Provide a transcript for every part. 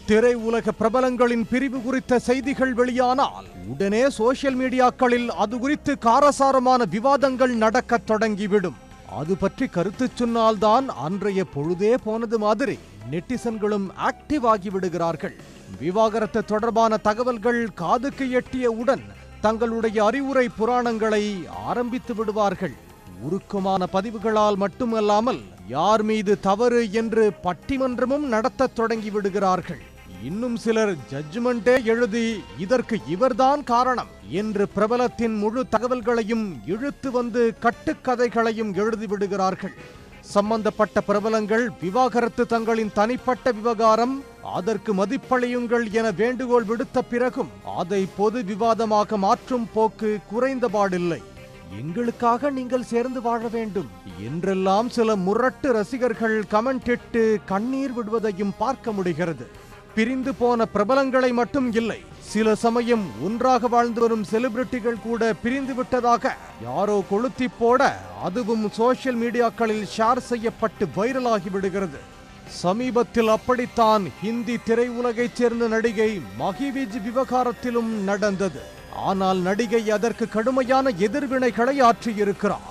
திரையுலக பிரபலங்களின் பிரிவு குறித்த செய்திகள் வெளியானால் உடனே சோசியல் மீடியாக்களில் அது குறித்து காரசாரமான விவாதங்கள் நடக்கத் தொடங்கிவிடும். அது பற்றி கருத்து சொன்னால்தான் அன்றைய பொழுதே போனது மாதிரி நெட்டிசன்களும் ஆக்டிவ் ஆகிவிடுகிறார்கள். விவாகரத்து தொடர்பான தகவல்கள் காதுக்கு எட்டியவுடன் தங்களுடைய அறிவுரை புராணங்களை ஆரம்பித்து விடுவார்கள். உருக்கமான பதிவுகளால் மட்டுமல்லாமல் யார் மீது தவறு என்று பட்டிமன்றமும் நடத்த தொடங்கி விடுகிறார்கள். இன்னும் சிலர் ஜட்ஜ்மெண்டே எழுதி இதற்கு இவர்தான் காரணம் என்று பிரபலத்தின் முழு தகவல்களையும் இழுத்து வந்து கட்டுக்கதைகளையும் எழுதிவிடுகிறார்கள். சம்பந்தப்பட்ட பிரபலங்கள் விவாகரத்து தங்களின் தனிப்பட்ட விவகாரம், அதற்கு மதிப்பளியுங்கள் என வேண்டுகோள் விடுத்த பிறகும் அதை பொது விவாதமாக மாற்றும் போக்கு குறைந்தபாடில்லை. எங்களுக்காக நீங்கள் சேர்ந்து வாழ வேண்டும் என்றெல்லாம் சில முரட்டு ரசிகர்கள் கமெண்ட் இட்டு கண்ணீர் விடுவதையும் பார்க்க முடிகிறது. பிரிந்து போன பிரபலங்களை மட்டும் இல்லை, சில சமயம் ஒன்றாக வாழ்ந்து வரும் செலிபிரிட்டிகள் கூட பிரிந்து விட்டதாக யாரோ கொளுத்தி போட அதுவும் சோசியல் மீடியாக்களில் ஷேர் செய்யப்பட்டு வைரலாகி விடுகிறது. சமீபத்தில் அப்படித்தான் ஹிந்தி திரையுலகைச் சேர்ந்த நடிகை மஹிவிஜ் விவகாரத்திலும் நடந்தது. ஆனால் நடிகை அதற்கு கடுமையான எதிர்வினைகளை ஆற்றியிருக்கிறார்.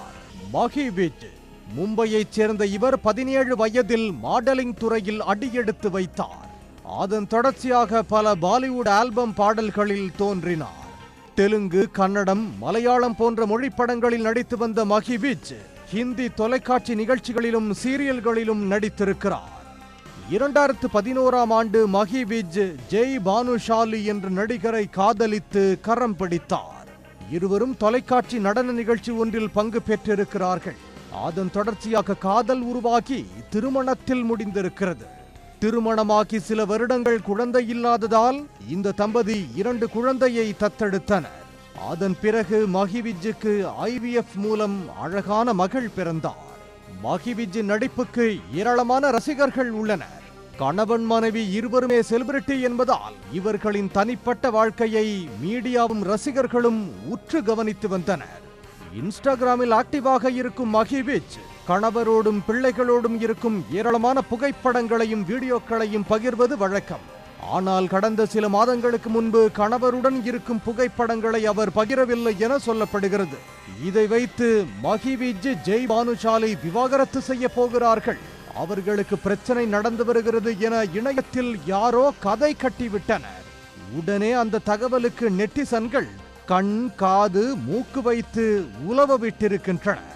மஹிவிஜ் மும்பையைச் சேர்ந்த இவர் 17 வயதில் மாடலிங் துறையில் அடியெடுத்து வைத்தார். அதன் தொடர்ச்சியாக பல பாலிவுட் ஆல்பம் பாடல்களில் தோன்றினார். தெலுங்கு, கன்னடம், மலையாளம் போன்ற மொழி படங்களில் நடித்து வந்த மஹிவிஜ் ஹிந்தி தொலைக்காட்சி நிகழ்ச்சிகளிலும் சீரியல்களிலும் நடித்திருக்கிறார். 2011ஆம் ஆண்டு மஹிவிஜ் ஜெய் பானுஷாலி என்ற நடிகரை காதலித்து கரம் பிடித்தார். இருவரும் தொலைக்காட்சி நடன நிகழ்ச்சி ஒன்றில் பங்கு பெற்றிருக்கிறார்கள். அதன் தொடர்ச்சியாக காதல் உருவாகி திருமணத்தில் முடிந்திருக்கிறது. திருமணமாகி சில வருடங்கள் குழந்தை இல்லாததால் இந்த தம்பதி 2 குழந்தையை தத்தெடுத்தனர். அதன் பிறகு மஹிவிஜுக்கு IVF மூலம் அழகான மகள் பிறந்தார். மஹிவிஜ் நடிப்புக்கு ஏராளமான ரசிகர்கள் உள்ளனர். கணவன் மனைவி இருவருமே செலிபிரிட்டி என்பதால் இவர்களின் தனிப்பட்ட வாழ்க்கையை மீடியாவும் ரசிகர்களும் உற்று கவனித்து வந்தனர். இன்ஸ்டாகிராமில் ஆக்டிவாக இருக்கும் மஹிவிஜ் கணவரோடும் பிள்ளைகளோடும் இருக்கும் ஏராளமான புகைப்படங்களையும் வீடியோக்களையும் பகிர்வது வழக்கம். ஆனால் கடந்த சில மாதங்களுக்கு முன்பு கணவருடன் இருக்கும் புகைப்படங்களை அவர் பகிரவில்லை என சொல்லப்படுகிறது. இதை வைத்து மஹிவிஜ் ஜெய் பானுஷாலி விவாகரத்து செய்ய போகிறார்கள், அவர்களுக்கு பிரச்சனை நடந்து வருகிறது என இணையத்தில் யாரோ கதை கட்டிவிட்டனர். உடனே அந்த தகவலுக்கு நெட்டிசன்கள் கண், காது, மூக்கு வைத்து உலவ விட்டிருக்கின்றனர்.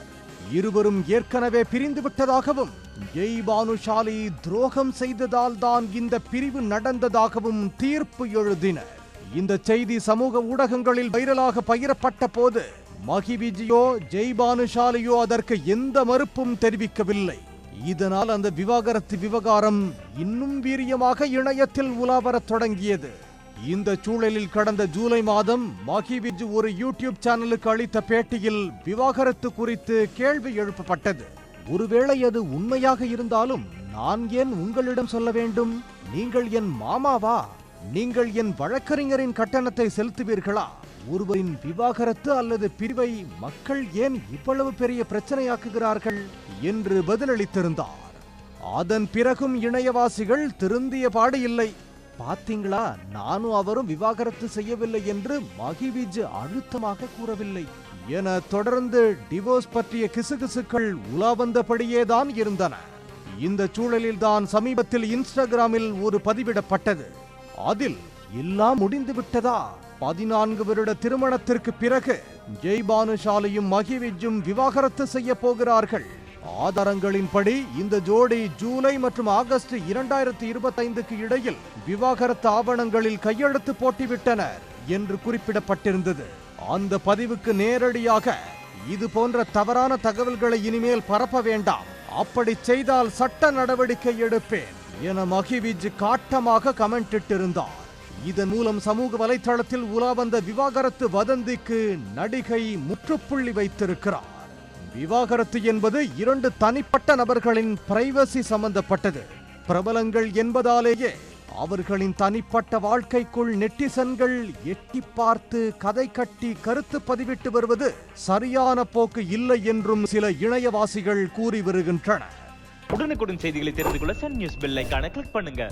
இருவரும் ஏற்கனவே பிரிந்து விட்டதாகவும் ஜெய் பானுஷாலி துரோகம் செய்ததால் தான் இந்த பிரிவு நடந்ததாகவும் தீர்ப்பு எழுதினர். இந்த செய்தி சமூக ஊடகங்களில் வைரலாக பகிரப்பட்ட போது மஹிவிஜியோ ஜெய் பானுஷாலியோ அதற்கு எந்த மறுப்பும் தெரிவிக்கவில்லை. இதனால் அந்த விவாகரத்து விவகாரம் இன்னும் வீரியமாக இணையத்தில் உலாவரத் தொடங்கியது. இந்த சூழலில் கடந்த ஜூலை மாதம் மஹிவிஜ் ஒரு யூடியூப் சேனலுக்கு அளித்த பேட்டியில் விவாகரத்து குறித்து கேள்வி எழுப்பப்பட்டது. ஒருவேளை அது உண்மையாக இருந்தாலும் நான் ஏன் உங்களிடம் சொல்ல வேண்டும்? நீங்கள் என் மாமாவா? நீங்கள் என் வழக்கறிஞரின் கட்டணத்தை செலுத்துவீர்களா? ஒருவரின் விவாகரத்து அல்லது பிரிவை மக்கள் ஏன் இவ்வளவு பெரிய பிரச்சனையாக்குகிறார்கள் என்று பதிலளித்திருந்தார். அதன் பிறகும் இணையவாசிகள் திருந்திய பாடு இல்லை. பாத்தீங்களா, நானும் அவரும் விவாகரத்து செய்யவில்லை என்று மஹிவிஜ் அழுத்தமாக கூறவில்லை என தொடர்ந்து டிவோர்ஸ் பற்றிய கிசுகிசுக்கள் உலா வந்தபடியேதான் இருந்தன. இந்த சூழலில் தான் சமீபத்தில் இன்ஸ்டாகிராமில் ஒரு பதிவிடப்பட்டது. அதில் எல்லாம் முடிந்து விட்டதா, 14 வருட திருமணத்திற்கு பிறகு ஜெய் பானுஷாலியும் மஹிவிஜும் விவாகரத்து செய்ய போகிறார்கள். ஆதாரங்களின்படி இந்த ஜோடி ஜூலை மற்றும் ஆகஸ்ட் 2025க்கு இடையில் விவாகரத்து ஆவணங்களில் கையெழுத்து போட்டுவிட்டனர் என்று குறிப்பிடப்பட்டிருந்தது. அந்த பதிவுக்கு நேரடியாக இது போன்ற தவறான தகவல்களை இனிமேல் பரப்ப வேண்டாம், அப்படி செய்தால் சட்ட நடவடிக்கை எடுப்பேன் என மஹிவிஜ் காட்டமாக கமெண்ட் இட்டிருந்தார். இதன் மூலம் சமூக வலைதளத்தில் உலா வந்த விவாகரத்து வதந்திக்கு நடிகை முற்றுப்புள்ளி வைத்திருக்கிறார். விவாகரத்து என்பது 2 தனிப்பட்ட நபர்களின் பிரைவசி சம்பந்தப்பட்டது. பிரபலங்கள் என்பதாலேயே அவர்களின் தனிப்பட்ட வாழ்க்கைக்குள் நெட்டிசன்கள் எட்டி பார்த்து கதை கட்டி கருத்து பதிவிட்டு வருவது சரியான போக்கு இல்லை என்றும் சில இணையவாசிகள் கூறி வருகின்றனர். உடனுக்குடன் செய்திகளை தெரிந்து கொள்ள சன் நியூஸ் பெல் ஐகானை கிளிக் பண்ணுங்க.